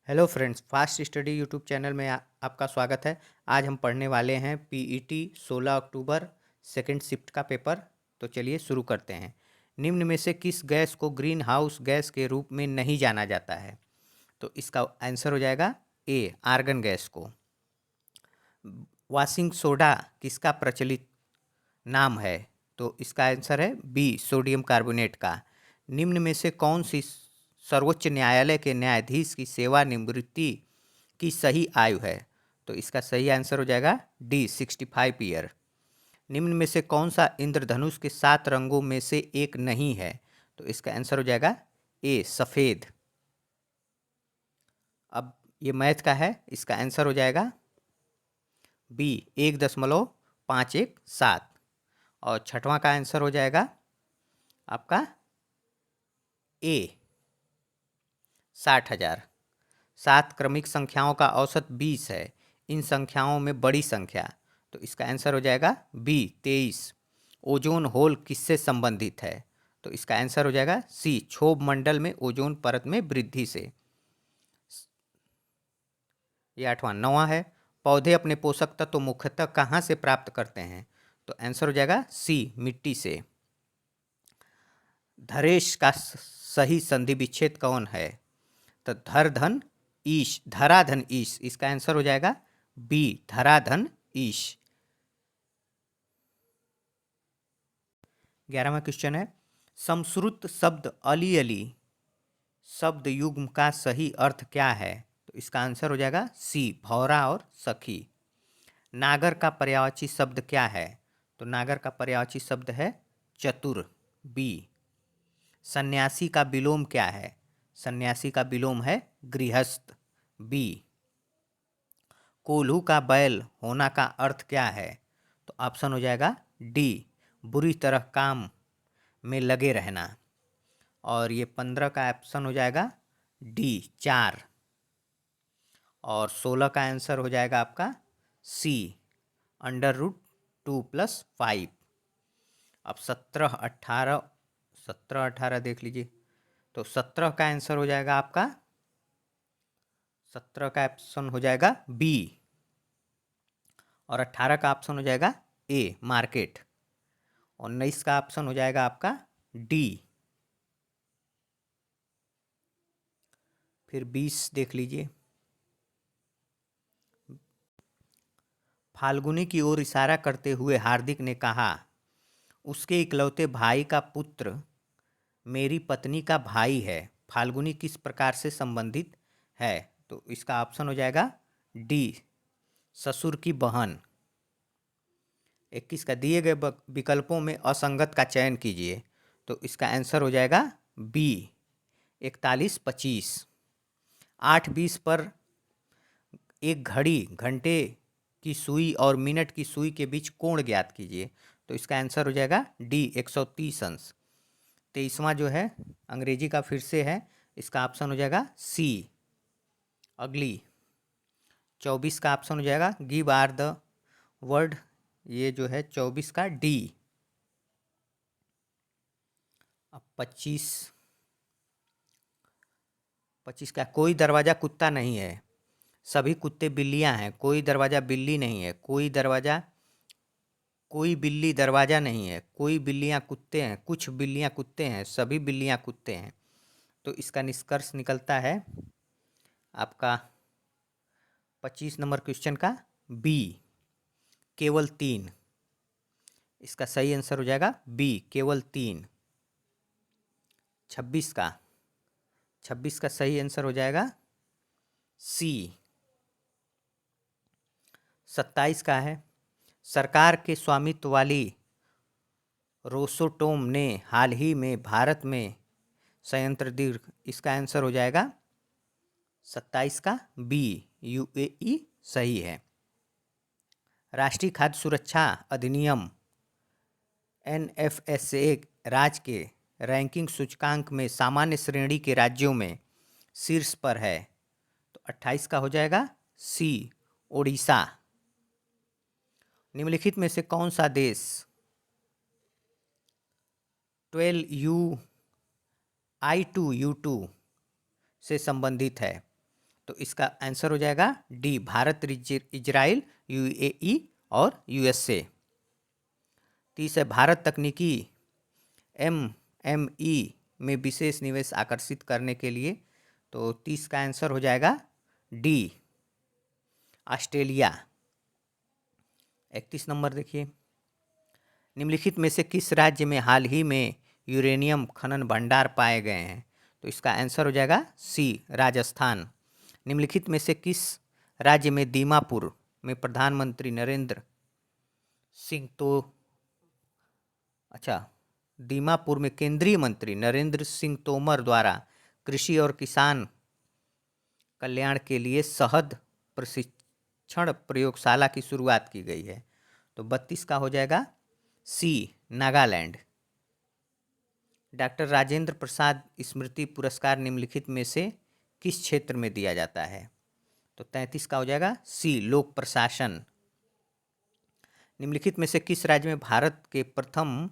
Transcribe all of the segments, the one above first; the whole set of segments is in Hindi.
Hello friends, fast study YouTube channel में आपका स्वागत है। आज हम पढ़ने वाले हैं पीईटी 16 अक्टूबर सेकंड शिफ्ट का पेपर। तो चलिए शुरू करते हैं। निम्न में से किस गैस को ग्रीन हाउस गैस के रूप में नहीं जाना जाता है? तो इसका आंसर हो जाएगा ए, आर्गन गैस को। वॉशिंग सोडा किसका प्रचलित नाम है? तो इसका आंसर है बी, सोडियम कार्बोनेट का। निम्न में से कौन सी सर्वोच्च न्यायालय के न्यायाधीश की सेवानिवृत्ति की सही आयु है? तो इसका सही आंसर हो जाएगा डी, 65 ईयर। निम्न में से कौन सा इंद्रधनुष के 7 रंगों में से एक नहीं है? तो इसका आंसर हो जाएगा ए, सफ़ेद। अब ये मैथ का है, इसका आंसर हो जाएगा बी, 1.517। और छठवां का आंसर हो जाएगा आपका ए, 60,000। 7 क्रमिक संख्याओं का औसत 20 है। इन संख्याओं में बड़ी संख्या, तो इसका आंसर हो जाएगा बी, 23। ओजोन होल किससे संबंधित है? तो इसका आंसर हो जाएगा सी, क्षोभ मंडल में ओजोन परत में वृद्धि से। ये आठवां। नौवां है, पौधे अपने पोषक तत्व तो मुख्यतः कहाँ से प्राप्त करते हैं? तो आंसर हो जाएगा सी, मिट्टी से। धरेश का सही संधि विच्छेद कौन है? तो धर धन ईश, धराधन ईश। इसका आंसर हो जाएगा बी, धराधन ईश। 11वां क्वेश्चन है, समश्रुत शब्द अली अली शब्द युग्म का सही अर्थ क्या है? तो इसका आंसर हो जाएगा सी, भौरा और सखी। नागर का पर्यायवाची शब्द क्या है? तो नागर का पर्यायवाची शब्द है चतुर, बी। सन्यासी का विलोम क्या है? सन्यासी का विलोम है गृहस्थ, बी। कोल्हू का बैल होना का अर्थ क्या है? तो ऑप्शन हो जाएगा डी, बुरी तरह काम में लगे रहना। और ये 15 का ऑप्शन हो जाएगा डी, 4। और 16 का आंसर हो जाएगा आपका सी, √2+5। अब 17, 18 देख लीजिए। तो 17 का आंसर हो जाएगा आपका, 17 का ऑप्शन हो जाएगा बी। और 18 का ऑप्शन हो जाएगा ए, मार्केट। 19 का ऑप्शन हो जाएगा आपका डी। फिर 20 देख लीजिए। फाल्गुनी की ओर इशारा करते हुए हार्दिक ने कहा, उसके इकलौते भाई का पुत्र मेरी पत्नी का भाई है। फाल्गुनी किस प्रकार से संबंधित है? तो इसका ऑप्शन हो जाएगा डी, ससुर की बहन। 21 का, दिए गए विकल्पों में असंगत का चयन कीजिए। तो इसका आंसर हो जाएगा बी, 41-25। 8:20 पर एक घड़ी घंटे की सुई और मिनट की सुई के बीच कोण ज्ञात कीजिए। तो इसका आंसर हो जाएगा डी, 130 अंश। 23वां जो है अंग्रेजी का फिर से है, इसका ऑप्शन हो जाएगा सी, अगली। 24 का ऑप्शन हो जाएगा गिव आर द वर्ड, ये जो है 24 का डी। अब 25 का, कोई दरवाज़ा कुत्ता नहीं है, सभी कुत्ते बिल्लियां हैं। कोई दरवाज़ा बिल्ली नहीं है, कोई बिल्ली दरवाज़ा नहीं है। कोई बिल्लियां कुत्ते हैं, कुछ बिल्लियां कुत्ते हैं, सभी बिल्लियां कुत्ते हैं। तो इसका निष्कर्ष निकलता है आपका 25 नंबर क्वेश्चन का बी, केवल 3। इसका सही आंसर हो जाएगा बी, केवल 3। 26 का, 26 का सही आंसर हो जाएगा सी। 27 का है, सरकार के स्वामित्व वाली रोसोटोम ने हाल ही में भारत में संयंत्र दी। इसका आंसर हो जाएगा 27 का बी, यूएई सही है। राष्ट्रीय खाद्य सुरक्षा अधिनियम एनएफएसए राज्य के रैंकिंग सूचकांक में सामान्य श्रेणी के राज्यों में शीर्ष पर है। तो 28 का हो जाएगा सी, ओडिशा। निम्नलिखित में से कौन सा देश 12U I2U2 से संबंधित है? तो इसका आंसर हो जाएगा डी, भारत, इजराइल, यूएई और यूएसए। 30 है, भारत तकनीकी एमएमई में विशेष निवेश आकर्षित करने के लिए, तो 30 का आंसर हो जाएगा डी, ऑस्ट्रेलिया। 31 नंबर देखिए, निम्नलिखित में से किस राज्य में हाल ही में यूरेनियम खनन भंडार पाए गए हैं? तो इसका आंसर हो जाएगा सी, राजस्थान। निम्नलिखित में से किस राज्य में दीमापुर में प्रधानमंत्री नरेंद्र सिंह दीमापुर में केंद्रीय मंत्री नरेंद्र सिंह तोमर द्वारा कृषि और किसान कल्याण के लिए शहद प्रशिक्षण प्रयोगशाला की शुरुआत की गई है? तो 32 का हो जाएगा सी, नागालैंड। डॉक्टर राजेंद्र प्रसाद स्मृति पुरस्कार निम्नलिखित में से किस क्षेत्र में दिया जाता है? तो 33 का हो जाएगा सी, लोक प्रशासन। निम्नलिखित में से किस राज्य में भारत के प्रथम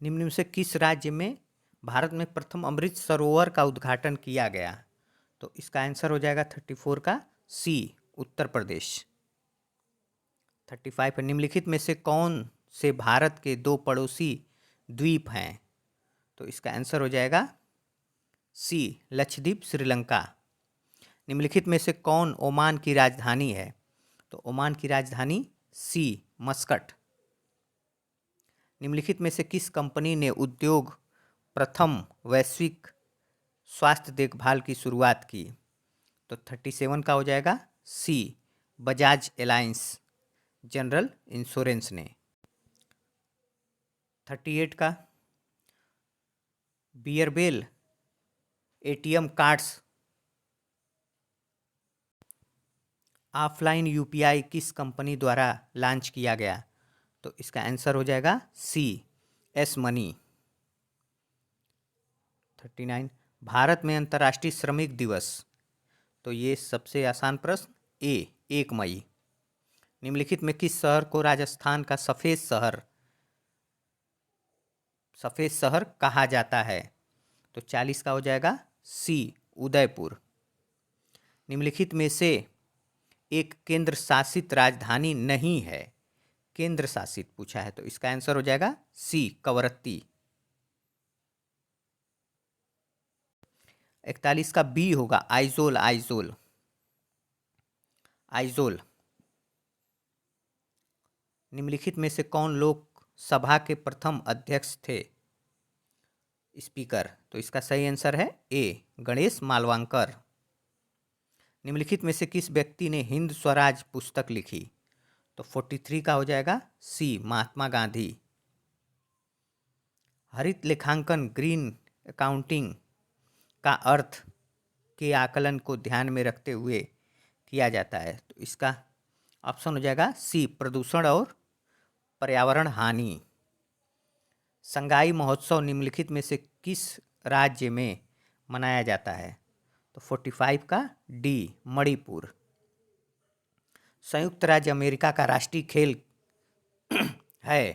निम्न में से किस राज्य में भारत में प्रथम अमृत सरोवर का उद्घाटन किया गया? तो इसका आंसर हो जाएगा 34 का सी, उत्तर प्रदेश। 35 है, निम्नलिखित में से कौन से भारत के दो पड़ोसी द्वीप हैं? तो इसका आंसर हो जाएगा सी, लक्षद्वीप, श्रीलंका। निम्नलिखित में से कौन ओमान की राजधानी है? तो ओमान की राजधानी सी, मस्कट। निम्नलिखित में से किस कंपनी ने उद्योग प्रथम वैश्विक स्वास्थ्य देखभाल की शुरुआत की? तो 37 का हो जाएगा सी, बजाज एलायंस जनरल इंश्योरेंस ने। 38 का, बियरबेल एटीएम कार्ड्स ऑफलाइन यूपीआई किस कंपनी द्वारा लॉन्च किया गया? तो इसका आंसर हो जाएगा सी, एस मनी। 39, भारत में अंतर्राष्ट्रीय श्रमिक दिवस, तो ये सबसे आसान प्रश्न ए, 1 मई। निम्नलिखित में किस शहर को राजस्थान का सफ़ेद शहर कहा जाता है? तो 40 का हो जाएगा सी, उदयपुर। निम्नलिखित में से एक केंद्र शासित राजधानी नहीं है, केंद्र शासित पूछा है, तो इसका आंसर हो जाएगा सी, कवरत्ती। 41 का बी होगा आइजोल, आइजोल। निम्नलिखित में से कौन लोकसभा के प्रथम अध्यक्ष थे, स्पीकर? तो इसका सही आंसर है ए, गणेश मालवांकर। निम्नलिखित में से किस व्यक्ति ने हिंद स्वराज पुस्तक लिखी? तो 43 का हो जाएगा सी, महात्मा गांधी। हरित लेखांकन, ग्रीन अकाउंटिंग का अर्थ के आकलन को ध्यान में रखते हुए किया जाता है? तो इसका ऑप्शन हो जाएगा सी, प्रदूषण और पर्यावरण हानि। संगाई महोत्सव निम्नलिखित में से किस राज्य में मनाया जाता है? तो 45 का डी, मणिपुर। संयुक्त राज्य अमेरिका का राष्ट्रीय खेल है?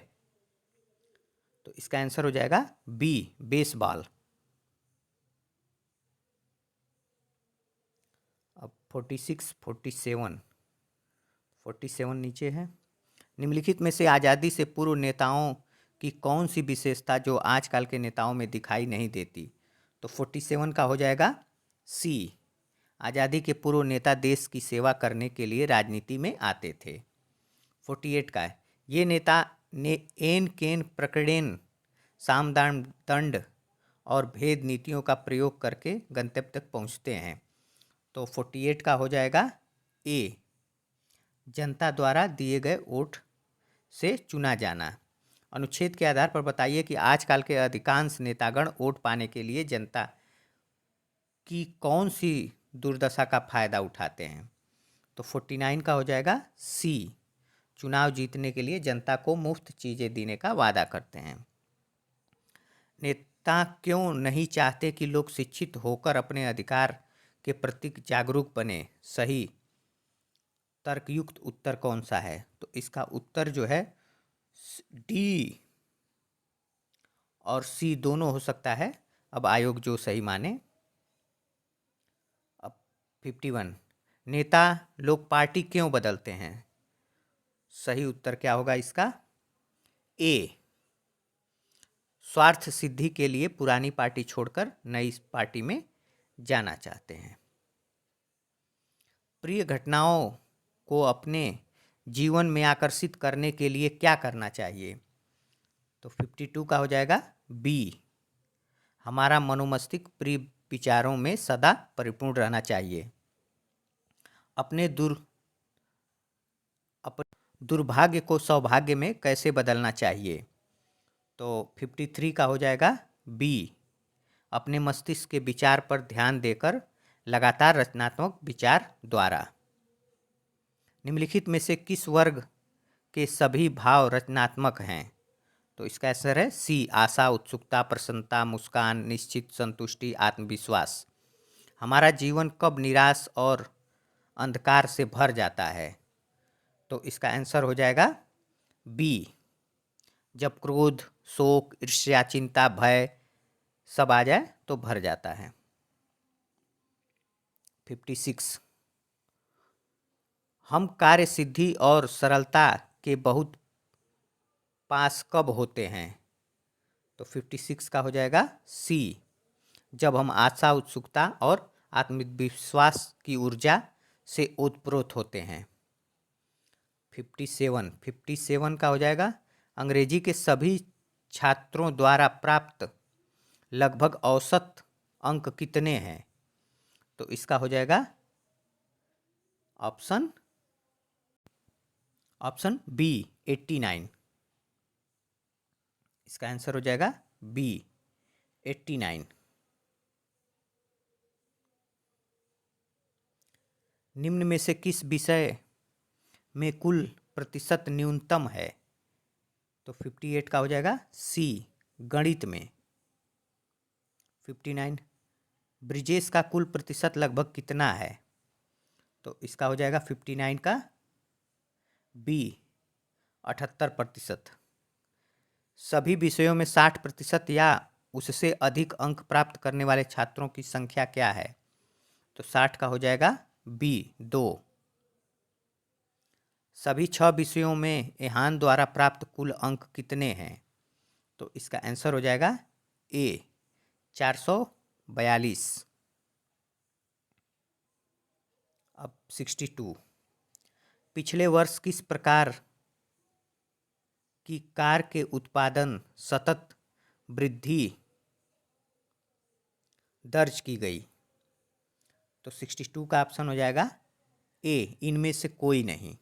तो इसका आंसर हो जाएगा बी, बेसबॉल। अब 46, 47 नीचे है। निम्नलिखित में से आज़ादी से पूर्व नेताओं की कौन सी विशेषता जो आजकल के नेताओं में दिखाई नहीं देती? तो 47 का हो जाएगा सी, आज़ादी के पूर्व नेता देश की सेवा करने के लिए राजनीति में आते थे। 48 का है, ये नेता ने एन केन प्रकरण, साम दाम दंड और भेद नीतियों का प्रयोग करके गंतव्य तक पहुंचते हैं? तो 48 का हो जाएगा ए, जनता द्वारा दिए गए वोट से चुना जाना। अनुच्छेद के आधार पर बताइए कि आजकल के अधिकांश नेतागण वोट पाने के लिए जनता की कौन सी दुर्दशा का फायदा उठाते हैं? तो 49 का हो जाएगा सी, चुनाव जीतने के लिए जनता को मुफ्त चीज़ें देने का वादा करते हैं। नेता क्यों नहीं चाहते कि लोग शिक्षित होकर अपने अधिकार के प्रति जागरूक बने? सही तर्कयुक्त उत्तर कौन सा है? तो इसका उत्तर जो है डी और सी दोनों हो सकता है। अब आयोग जो सही माने। अब 51, नेता लोग पार्टी क्यों बदलते हैं? सही उत्तर क्या होगा इसका? ए, स्वार्थ सिद्धि के लिए पुरानी पार्टी छोड़कर नई पार्टी में जाना चाहते हैं। प्रिय घटनाओं को अपने जीवन में आकर्षित करने के लिए क्या करना चाहिए? तो 52 का हो जाएगा बी, हमारा मनोमस्तिष्क प्रिय विचारों में सदा परिपूर्ण रहना चाहिए। अपने दुर्भाग्य को सौभाग्य में कैसे बदलना चाहिए? तो 53 का हो जाएगा बी, अपने मस्तिष्क के विचार पर ध्यान देकर लगातार रचनात्मक विचार द्वारा। निम्नलिखित में से किस वर्ग के सभी भाव रचनात्मक हैं? तो इसका आंसर है सी, आशा, उत्सुकता, प्रसन्नता, मुस्कान, निश्चित, संतुष्टि, आत्मविश्वास। हमारा जीवन कब निराश और अंधकार से भर जाता है? तो इसका आंसर हो जाएगा बी, जब क्रोध, शोक, ईर्ष्या, चिंता, भय सब आ जाए तो भर जाता है। 56, हम कार्य सिद्धि और सरलता के बहुत पास कब होते हैं? तो 56 का हो जाएगा सी, जब हम आशा, उत्सुकता और आत्मविश्वास की ऊर्जा से ओतप्रोत होते हैं। 57 का हो जाएगा अंग्रेजी के सभी छात्रों द्वारा प्राप्त लगभग औसत अंक कितने हैं? तो इसका हो जाएगा ऑप्शन बी, 89। इसका आंसर हो जाएगा बी, 89। निम्न में से किस विषय में कुल प्रतिशत न्यूनतम है? तो 58 का हो जाएगा सी, गणित में। 59, ब्रिजेश का कुल प्रतिशत लगभग कितना है? तो इसका हो जाएगा 59 का बी, 78%। सभी विषयों में 60% या उससे अधिक अंक प्राप्त करने वाले छात्रों की संख्या क्या है? तो 60 का हो जाएगा बी, 2। सभी 6 विषयों में एहान द्वारा प्राप्त कुल अंक कितने हैं? तो इसका आंसर हो जाएगा ए, 442। अब 62, पिछले वर्ष किस प्रकार की कार के उत्पादन सतत वृद्धि दर्ज की गई? तो 62 का ऑप्शन हो जाएगा ए, इनमें से कोई नहीं।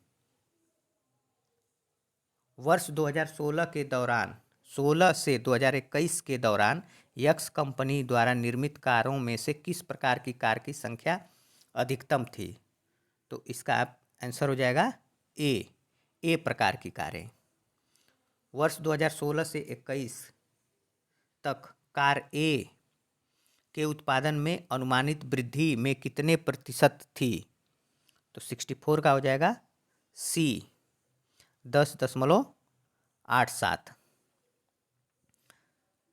वर्ष 2016 के दौरान 16 से 2021 के दौरान यक्स कंपनी द्वारा निर्मित कारों में से किस प्रकार की कार की संख्या अधिकतम थी? तो इसका आंसर हो जाएगा ए प्रकार की कारें। वर्ष 2016 से 21 तक कार ए के उत्पादन में अनुमानित वृद्धि में कितने प्रतिशत थी? तो 64 का हो जाएगा सी, 10.87।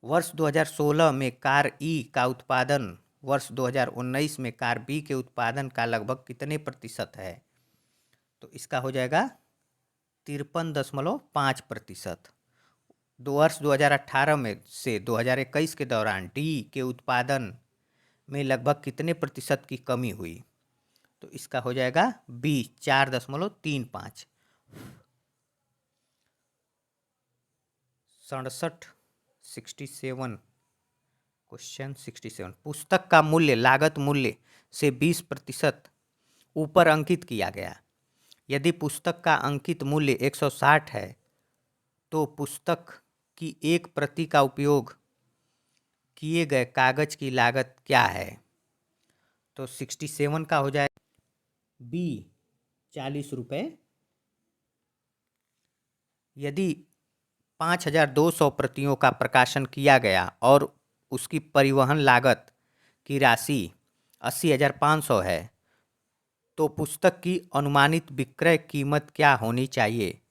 वर्ष 2016 में कार ई का उत्पादन वर्ष 2019 में कार बी के उत्पादन का लगभग कितने प्रतिशत है? तो इसका हो जाएगा 53.5%। वर्ष 2018 में से 2021 के दौरान डी के उत्पादन में लगभग कितने प्रतिशत की कमी हुई? तो इसका हो जाएगा बी, 4.35। 67 क्वेश्चन 67, पुस्तक का मूल्य लागत मूल्य से 20% ऊपर अंकित किया गया। यदि पुस्तक का अंकित मूल्य 160 है तो पुस्तक की एक प्रति का उपयोग किए गए कागज की लागत क्या है? तो 67 का हो जाए बी, 40 रुपये। यदि 5200 प्रतियों का प्रकाशन किया गया और उसकी परिवहन लागत की राशि 80,500 है तो पुस्तक की अनुमानित विक्रय कीमत क्या होनी चाहिए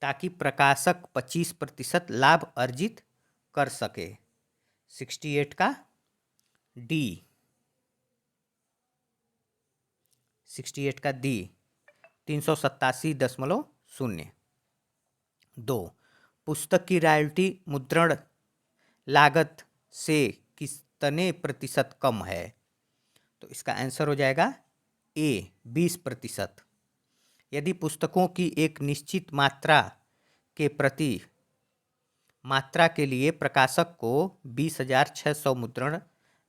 ताकि प्रकाशक 25% लाभ अर्जित कर सके? 68 का डी, 68 का डी 387.0। पुस्तक की रॉयल्टी मुद्रण लागत से कितने प्रतिशत कम है? तो इसका आंसर हो जाएगा ए 20%। यदि पुस्तकों की एक निश्चित मात्रा के लिए प्रकाशक को 20,600 मुद्रण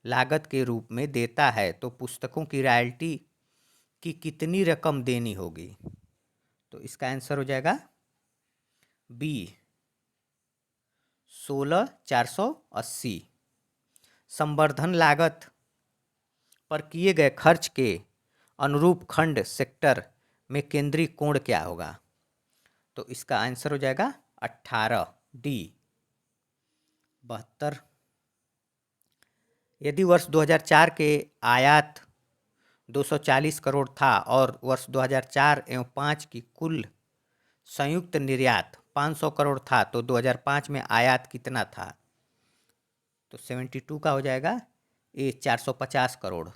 लागत के रूप में देता है तो पुस्तकों की रॉयल्टी की कितनी रकम देनी होगी? तो इसका आंसर हो जाएगा बी 16,480। संवर्धन लागत पर किए गए खर्च के अनुरूप खंड सेक्टर में केंद्रीय कोण क्या होगा? तो इसका आंसर हो जाएगा 18 डी 72। यदि वर्ष 2004 के आयात 240 करोड़ था और वर्ष 2004 एवं 5 की कुल संयुक्त निर्यात 500 करोड़ था तो 2005 में आयात कितना था? तो 72 का हो जाएगा ए 450 करोड़।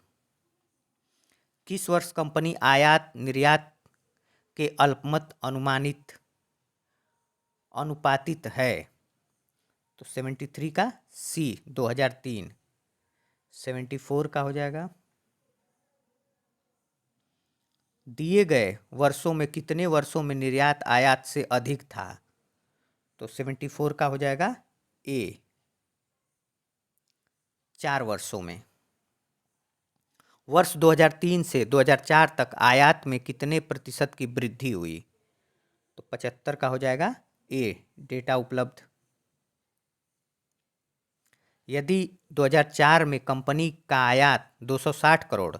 किस वर्ष कंपनी आयात निर्यात के अल्पमत अनुपातित है? तो 73 का सी 2003। 74 का हो जाएगा दिए गए वर्षों में कितने वर्षों में निर्यात आयात से अधिक था? तो 74 का हो जाएगा ए 4 वर्षों में। वर्ष 2003 से 2004 तक आयात में कितने प्रतिशत की वृद्धि हुई? तो 75 का हो जाएगा ए डेटा उपलब्ध। यदि 2004 में कंपनी का आयात 260 करोड़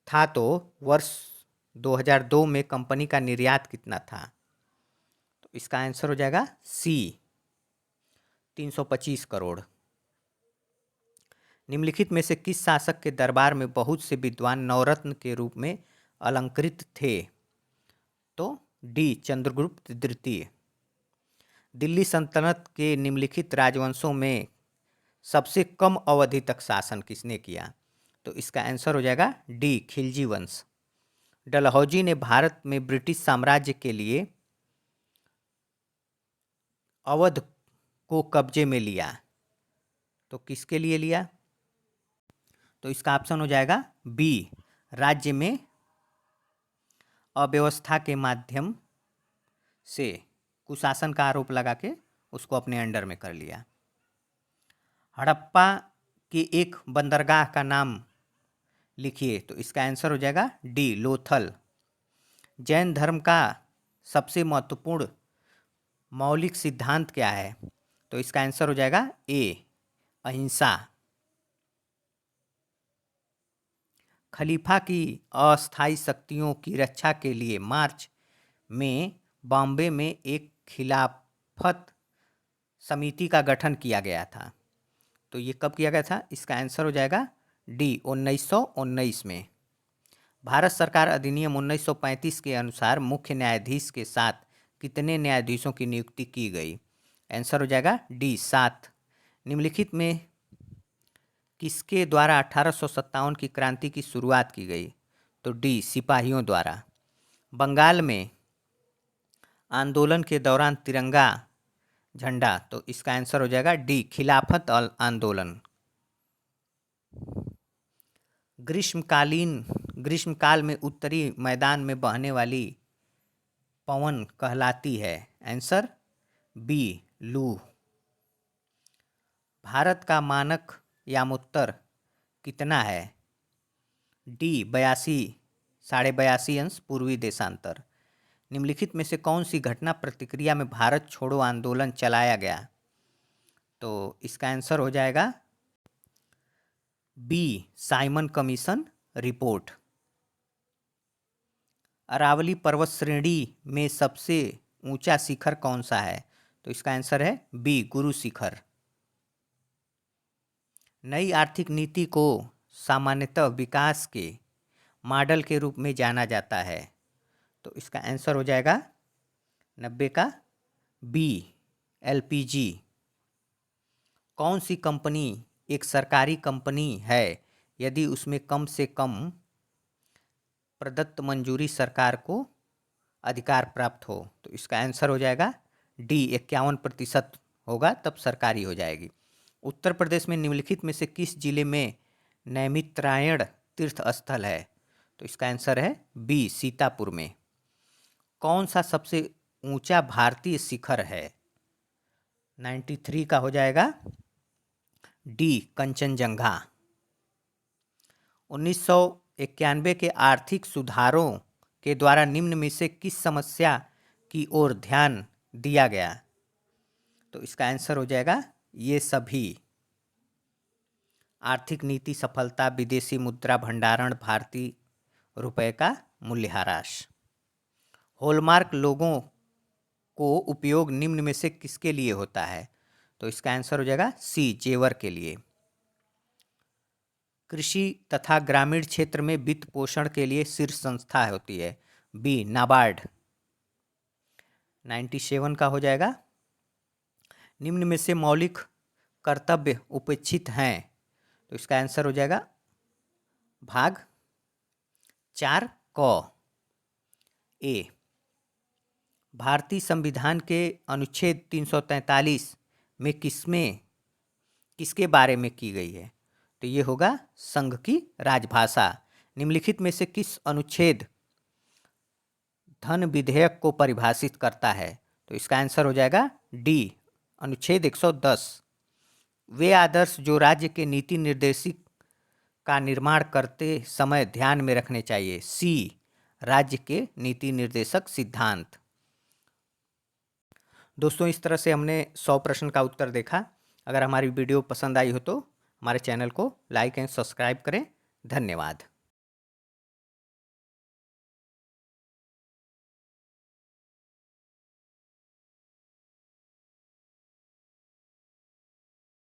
था तो वर्ष 2002 में कंपनी का निर्यात कितना था? तो इसका आंसर हो जाएगा सी 325 करोड़। निम्नलिखित में से किस शासक के दरबार में बहुत से विद्वान नवरत्न के रूप में अलंकृत थे? तो डी चंद्रगुप्त द्वितीय। दिल्ली सल्तनत के निम्नलिखित राजवंशों में सबसे कम अवधि तक शासन किसने किया? तो इसका आंसर हो जाएगा डी खिलजी वंश। डलहौजी ने भारत में ब्रिटिश साम्राज्य के लिए अवध को कब्जे में लिया तो किसके लिए लिया? तो इसका ऑप्शन हो जाएगा बी राज्य में अव्यवस्था के माध्यम से कुशासन का आरोप लगा के उसको अपने अंडर में कर लिया। हड़प्पा की एक बंदरगाह का नाम लिखिए तो इसका आंसर हो जाएगा डी लोथल। जैन धर्म का सबसे महत्वपूर्ण मौलिक सिद्धांत क्या है? तो इसका आंसर हो जाएगा ए अहिंसा। खलीफा की अस्थायी शक्तियों की रक्षा के लिए मार्च में बॉम्बे में एक खिलाफत समिति का गठन किया गया था तो ये कब किया गया था? इसका आंसर हो जाएगा डी 1919 में। भारत सरकार अधिनियम 1935 के अनुसार मुख्य न्यायाधीश के साथ कितने न्यायाधीशों की नियुक्ति की गई? आंसर हो जाएगा डी 7। निम्नलिखित में किसके द्वारा 1857 की क्रांति की शुरुआत की गई? तो डी सिपाहियों द्वारा। बंगाल में आंदोलन के दौरान तिरंगा झंडा तो इसका आंसर हो जाएगा डी खिलाफत आंदोलन। ग्रीष्मकाल में उत्तरी मैदान में बहने वाली पवन कहलाती है? आंसर बी लू। भारत का मानक यामोत्तर कितना है? डी 82.82 अंश पूर्वी देशांतर। निम्नलिखित में से कौन सी घटना प्रतिक्रिया में भारत छोड़ो आंदोलन चलाया गया? तो इसका आंसर हो जाएगा B Simon commission report. Aravalli पर्वत श्रेणी में सबसे ऊंचा शिखर कौन सा है? तो इसका आंसर है बी गुरु शिखर। नई आर्थिक नीति को सामान्यतः विकास के मॉडल के रूप में जाना जाता है तो इसका आंसर हो जाएगा 90 का बी एलपीजी। कौन सी कंपनी एक सरकारी कंपनी है यदि उसमें कम से कम प्रदत्त मंजूरी सरकार को अधिकार प्राप्त हो? तो इसका आंसर हो जाएगा डी, 51% होगा तब सरकारी हो जाएगी। उत्तर प्रदेश में निम्नलिखित में से किस जिले में नैमित्रायण तीर्थ स्थल है? तो इसका आंसर है बी, सीतापुर में। कौन सा सबसे ऊंचा भारतीय शिखर है? 93 का हो जाएगा डी, कंचनजंगा। 1991 के आर्थिक सुधारों के द्वारा निम्न में से किस समस्या की ओर ध्यान दिया गया? तो इसका आंसर हो जाएगा ये सभी। आर्थिक नीति सफलता, विदेशी मुद्रा भंडारण, भारतीय रुपए का मूल्यह्रास। हॉलमार्क लोगों को उपयोग निम्न में से किसके लिए होता है? तो इसका आंसर हो जाएगा सी, जेवर के लिए। कृषि तथा ग्रामीण क्षेत्र में वित्त पोषण के लिए शीर्ष संस्था होती है, बी, नाबार्ड। 97 का हो जाएगा निम्न में से मौलिक कर्तव्य उपेक्षित हैं? तो इसका आंसर हो जाएगा भाग 4 क, ए। भारतीय संविधान के अनुच्छेद 343 में किसके बारे में की गई है? तो ये होगा संघ की राजभाषा। निम्नलिखित में से किस अनुच्छेद धन विधेयक को परिभाषित करता है? तो इसका आंसर हो जाएगा डी, अनुच्छेद 110। वे आदर्श जो राज्य के नीति निर्देशिक का निर्माण करते समय ध्यान में रखने चाहिए, सी, राज्य के नीति निर्देशक सिद्धांत। दोस्तों, इस तरह से हमने 100 प्रश्न का उत्तर देखा। अगर हमारी वीडियो पसंद आई हो तो हमारे चैनल को लाइक एंड सब्सक्राइब करें। धन्यवाद।